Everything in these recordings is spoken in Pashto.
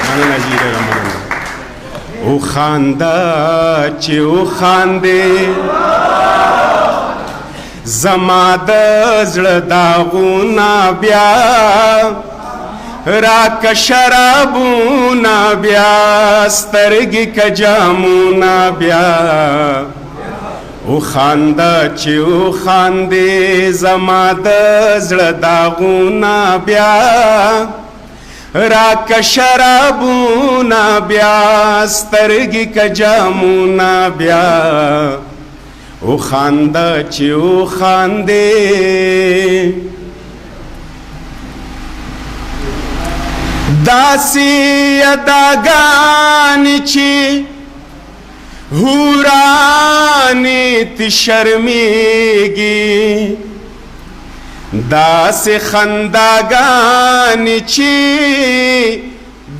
مننه جی ډېره مننه. وخانده چې وخاندې زما د زړه داغونه بیا راکه شرابونه بیا سترګې که جامونه بیا وخانده چې وخاندې زما د زړه داغونه بیا راکه شرابونه بیا سترګې که جامونه بیا وخانده چې وخاندې داسې اداګانې چې حورانې تی شرمېږي داسې خنداګانې چې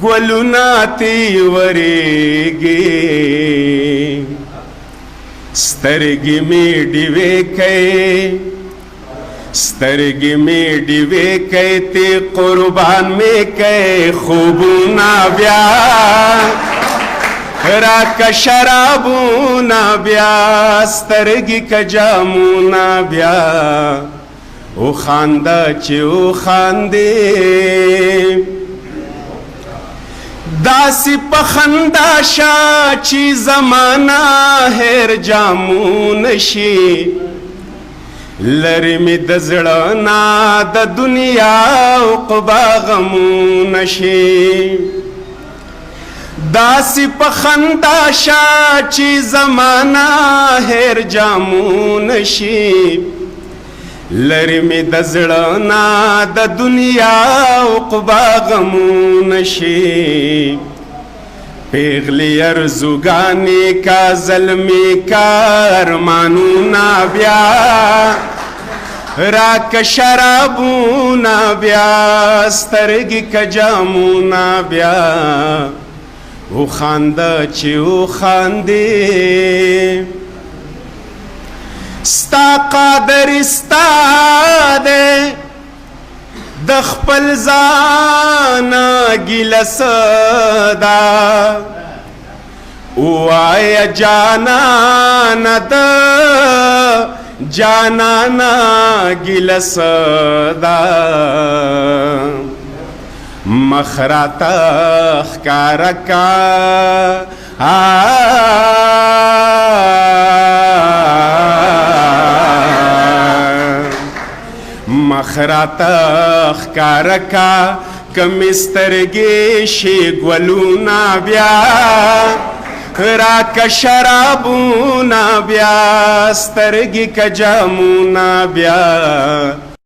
ګلونه تی ورېږي سترګې مې ډیوې کوي سترګې مې ډیوې کوي تی قربان مې کوي خوبونه بیا راکه شرابونه بیا سترګې که جامونه بیا وخانده چې وخاندې داسې په خندا شه چې زمانه هېر جامونه شي لرې مې د زړه نه د دنیا عقبا غمونه شي داسې په خندا شه چې زمانه هېر جامونه شي لرې مې د زړه نه د دنیا عقبا غمونه شي پیغلې ارزوګانې کا زلمې کا ارمانونه بیا راکه شرابونه بیا سترګې که جامونه بیا وخانده چې وخاندې ستا قادر ستا دی د خپل ځانه ګیله څه ده ووایه جانانه د جانانه ګیله څه ده مخ راته ښکاره کا مخ راته ښکاره کا کمې سترګې شي ګلونه بیا راکه شرابونه بیا سترګې که جامونه بیا